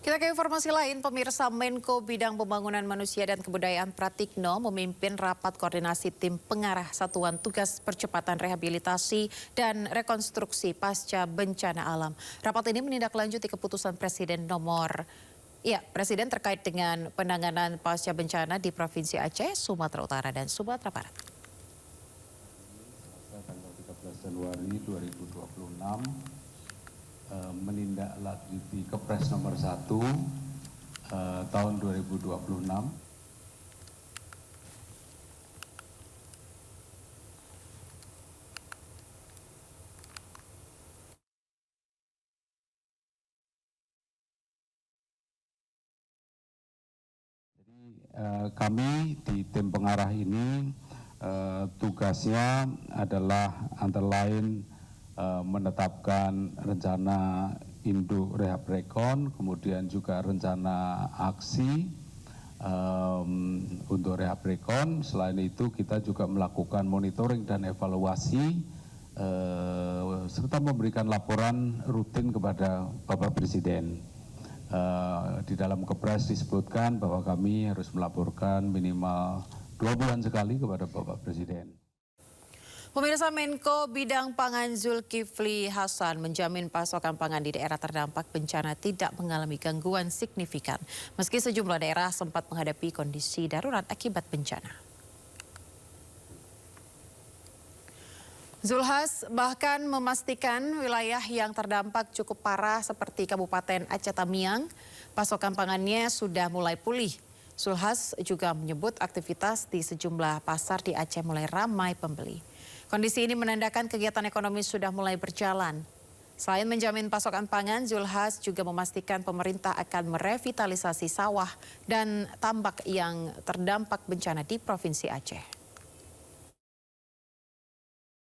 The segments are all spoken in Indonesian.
Kita ke informasi lain, pemirsa. Menko Bidang Pembangunan Manusia dan Kebudayaan Pratikno memimpin rapat koordinasi tim pengarah Satuan Tugas Percepatan Rehabilitasi dan Rekonstruksi Pasca Bencana Alam. Rapat ini menindaklanjuti keputusan Presiden terkait dengan penanganan pasca bencana di Provinsi Aceh, Sumatera Utara, dan Sumatera Barat. Tanggal 13 Januari 2026 menindaklanjuti Kepres nomor 1 tahun 2026 kami di tim pengarah ini tugasnya adalah antara lain menetapkan rencana induk rehab rekon, kemudian juga rencana aksi untuk rehab rekon. Selain itu kita juga melakukan monitoring dan evaluasi serta memberikan laporan rutin kepada Bapak Presiden. Di dalam Kepres disebutkan bahwa kami harus melaporkan minimal 2 bulan sekali kepada Bapak Presiden. Pemirsa, Menko Bidang Pangan Zulkifli Hasan menjamin pasokan pangan di daerah terdampak bencana tidak mengalami gangguan signifikan, meski sejumlah daerah sempat menghadapi kondisi darurat akibat bencana. Zulhas bahkan memastikan wilayah yang terdampak cukup parah seperti Kabupaten Aceh Tamiang, pasokan pangannya sudah mulai pulih. Zulhas juga menyebut aktivitas di sejumlah pasar di Aceh mulai ramai pembeli. Kondisi ini menandakan kegiatan ekonomi sudah mulai berjalan. Selain menjamin pasokan pangan, Zulhas juga memastikan pemerintah akan merevitalisasi sawah dan tambak yang terdampak bencana di Provinsi Aceh.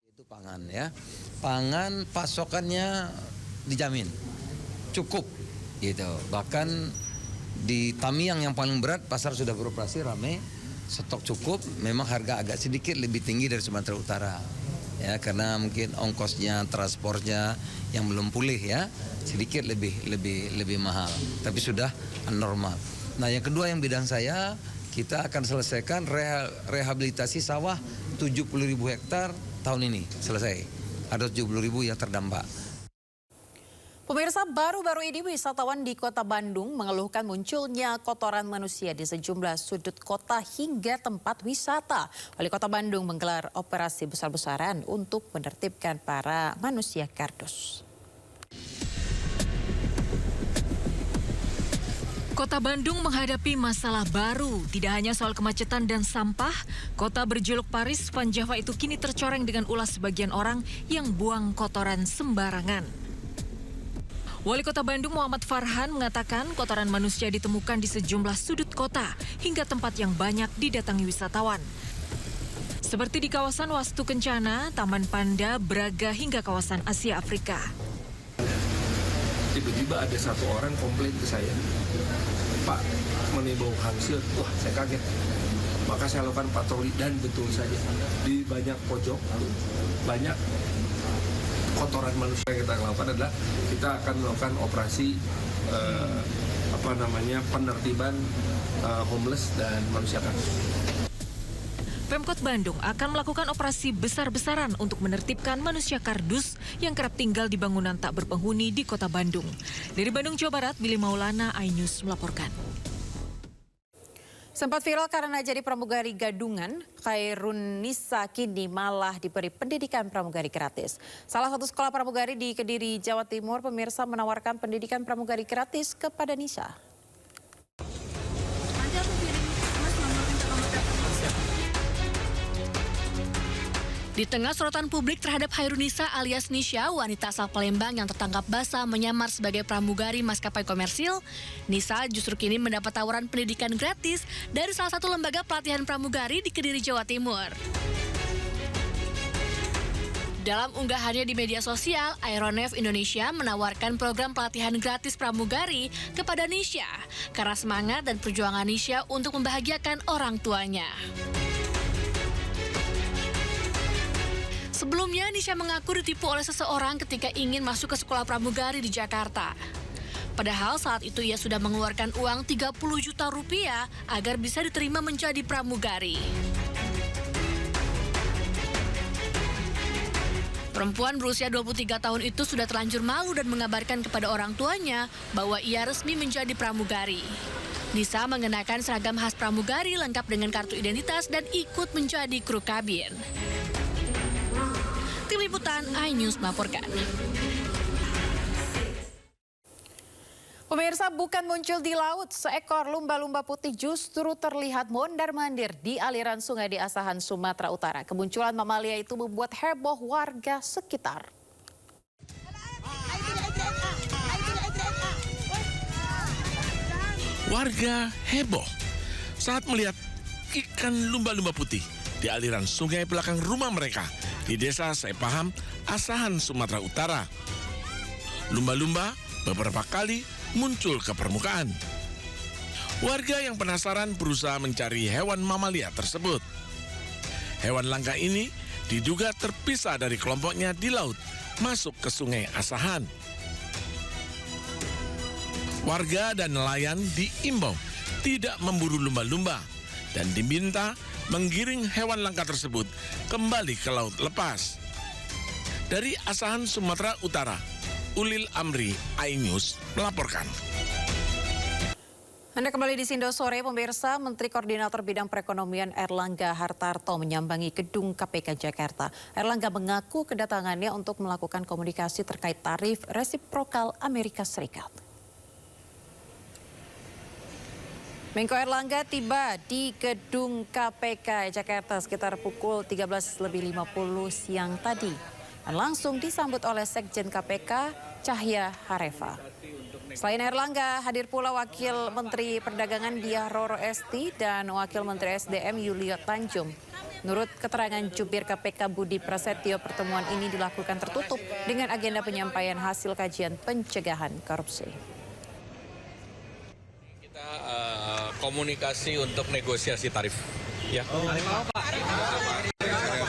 Itu pangan ya, pangan pasokannya dijamin cukup gitu. Bahkan di Tamiang yang paling berat pasar sudah beroperasi ramai. Stok cukup, memang harga agak sedikit lebih tinggi dari Sumatera Utara ya, karena mungkin ongkosnya, transportnya yang belum pulih ya, sedikit lebih mahal, tapi sudah normal. Nah, yang kedua yang bidang saya, kita akan selesaikan rehabilitasi sawah 70.000 hektar tahun ini selesai. Ada 70.000 yang terdampak. Pemirsa, baru-baru ini wisatawan di Kota Bandung mengeluhkan munculnya kotoran manusia di sejumlah sudut kota hingga tempat wisata. Wali Kota Bandung menggelar operasi besar-besaran untuk menertibkan para manusia kardus. Kota Bandung menghadapi masalah baru. Tidak hanya soal kemacetan dan sampah, kota berjuluk Paris Van Java itu kini tercoreng dengan ulah sebagian orang yang buang kotoran sembarangan. Wali Kota Bandung Muhammad Farhan mengatakan kotoran manusia ditemukan di sejumlah sudut kota hingga tempat yang banyak didatangi wisatawan. Seperti di kawasan Wastu Kencana, Taman Panda, Braga hingga kawasan Asia Afrika. Tiba-tiba ada satu orang komplain ke saya, Pak, mengenai bau hangsir. Wah, saya kaget. Maka saya lakukan patroli dan betul saja di banyak pojok, banyak kotoran manusia. Yang kita lakukan adalah kita akan melakukan operasi penertiban homeless dan manusia kardus. Pemkot Bandung akan melakukan operasi besar-besaran untuk menertibkan manusia kardus yang kerap tinggal di bangunan tak berpenghuni di Kota Bandung. Dari Bandung, Jawa Barat, Billy Maulana, iNews melaporkan. Sempat viral karena jadi pramugari gadungan, Khairun Nisa kini malah diberi pendidikan pramugari gratis. Salah satu sekolah pramugari di Kediri, Jawa Timur, pemirsa, menawarkan pendidikan pramugari gratis kepada Nisa. Di tengah sorotan publik terhadap Khairunisa alias Nisha, wanita asal Palembang yang tertangkap basah menyamar sebagai pramugari maskapai komersil, Nisa justru kini mendapat tawaran pendidikan gratis dari salah satu lembaga pelatihan pramugari di Kediri, Jawa Timur. Dalam unggahannya di media sosial, Aeronef Indonesia menawarkan program pelatihan gratis pramugari kepada Nisha karena semangat dan perjuangan Nisha untuk membahagiakan orang tuanya. Sebelumnya, Nisha mengaku ditipu oleh seseorang ketika ingin masuk ke sekolah pramugari di Jakarta. Padahal saat itu ia sudah mengeluarkan uang 30 juta rupiah agar bisa diterima menjadi pramugari. Perempuan berusia 23 tahun itu sudah terlanjur malu dan mengabarkan kepada orang tuanya bahwa ia resmi menjadi pramugari. Nisa mengenakan seragam khas pramugari lengkap dengan kartu identitas dan ikut menjadi kru kabin. Tim Liputan iNews melaporkan. Pemirsa, bukan muncul di laut, seekor lumba-lumba putih justru terlihat mondar-mandir di aliran sungai di Asahan, Sumatera Utara. Kemunculan mamalia itu membuat heboh warga sekitar. Warga heboh saat melihat ikan lumba-lumba putih di aliran sungai belakang rumah mereka di desa Sepaham, Asahan, Sumatera Utara. Lumba-lumba beberapa kali muncul ke permukaan. Warga yang penasaran berusaha mencari hewan mamalia tersebut. Hewan langka ini diduga terpisah dari kelompoknya di laut, masuk ke sungai Asahan. Warga dan nelayan diimbau tidak memburu lumba-lumba dan diminta menggiring hewan langka tersebut kembali ke laut lepas. Dari Asahan, Sumatera Utara, Ulil Amri, iNews melaporkan. Anda kembali di Sindo Sore, pemirsa. Menteri Koordinator Bidang Perekonomian Erlangga Hartarto menyambangi gedung KPK Jakarta. Erlangga mengaku kedatangannya untuk melakukan komunikasi terkait tarif resiprokal Amerika Serikat. Menko Erlangga tiba di gedung KPK Jakarta sekitar pukul 13.50 siang tadi. Dan langsung disambut oleh Sekjen KPK Cahya Harefa. Selain Erlangga, hadir pula Wakil Menteri Perdagangan Diah Roro Esti dan Wakil Menteri SDM Yulio Tanjung. Menurut keterangan Jubir KPK Budi Prasetyo, pertemuan ini dilakukan tertutup dengan agenda penyampaian hasil kajian pencegahan korupsi. Kita komunikasi untuk negosiasi tarif. Ya. Tarif apa, Pak?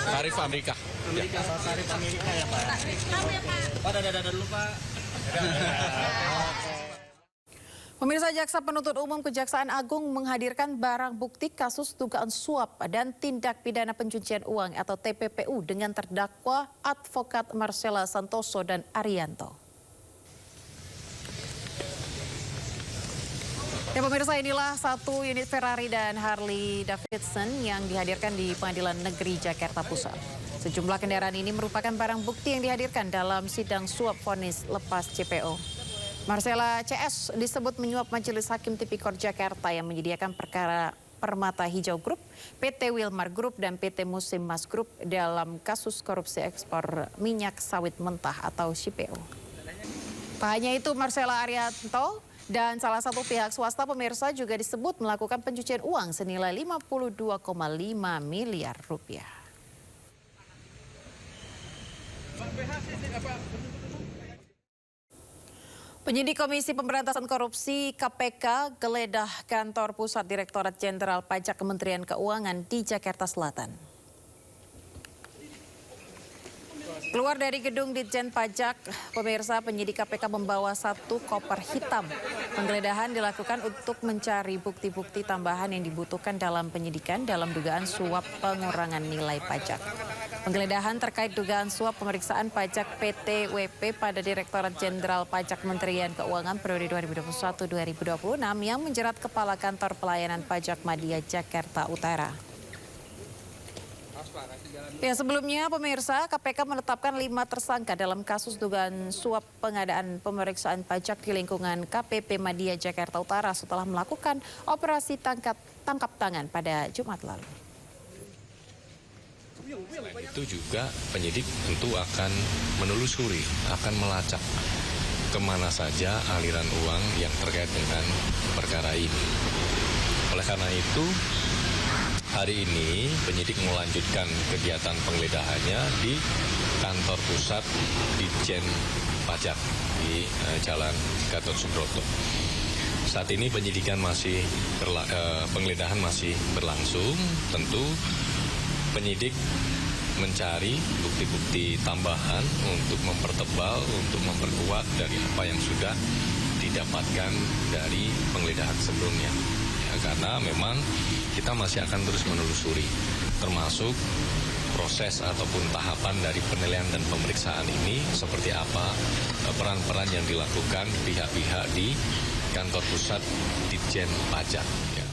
Tarif Amerika. Amerika, ya. Tarif Amerika ya, Pak. Pak, ada dulu, Pak. Pemirsa, Jaksa Penuntut Umum Kejaksaan Agung menghadirkan barang bukti kasus dugaan suap dan tindak pidana pencucian uang atau TPPU dengan terdakwa advokat Marcella Santoso dan Arianto. Ya pemirsa, inilah satu unit Ferrari dan Harley Davidson yang dihadirkan di Pengadilan Negeri Jakarta Pusat. Sejumlah kendaraan ini merupakan barang bukti yang dihadirkan dalam sidang suap vonis lepas CPO. Marcella CS disebut menyuap Majelis Hakim Tipikor Jakarta yang menyediakan perkara Permata Hijau Group, PT Wilmar Group, dan PT Musim Mas Group dalam kasus korupsi ekspor minyak sawit mentah atau CPO. Tak hanya itu, Marcella Arianto dan salah satu pihak swasta pemirsa juga disebut melakukan pencucian uang senilai 52,5 miliar rupiah. Penyidik Komisi Pemberantasan Korupsi KPK geledah kantor pusat Direktorat Jenderal Pajak Kementerian Keuangan di Jakarta Selatan. Keluar dari gedung Ditjen Pajak, pemirsa, penyidik KPK membawa satu koper hitam. Penggeledahan dilakukan untuk mencari bukti-bukti tambahan yang dibutuhkan dalam penyidikan dalam dugaan suap pengurangan nilai pajak. Penggeledahan terkait dugaan suap pemeriksaan pajak PT WP pada Direktorat Jenderal Pajak Kementerian Keuangan periode 2021-2026 yang menjerat Kepala Kantor Pelayanan Pajak Madya Jakarta Utara. Ya, sebelumnya pemirsa, KPK menetapkan 5 tersangka dalam kasus dugaan suap pengadaan pemeriksaan pajak di lingkungan KPP Madya Jakarta Utara setelah melakukan operasi tangkap tangan pada Jumat lalu. Itu juga penyidik tentu akan menelusuri, akan melacak kemana saja aliran uang yang terkait dengan perkara ini. Oleh karena itu, hari ini penyidik melanjutkan kegiatan penggeledahannya di kantor pusat Ditjen Pajak di Jalan Gatot Subroto. Saat ini penyidikan penggeledahan masih berlangsung. Tentu penyidik mencari bukti-bukti tambahan untuk mempertebal, untuk memperkuat dari apa yang sudah didapatkan dari penggeledahan sebelumnya. Ya, karena memang kita masih akan terus menelusuri, termasuk proses ataupun tahapan dari penilaian dan pemeriksaan ini seperti apa peran-peran yang dilakukan pihak-pihak di kantor pusat Ditjen Pajak. Ya.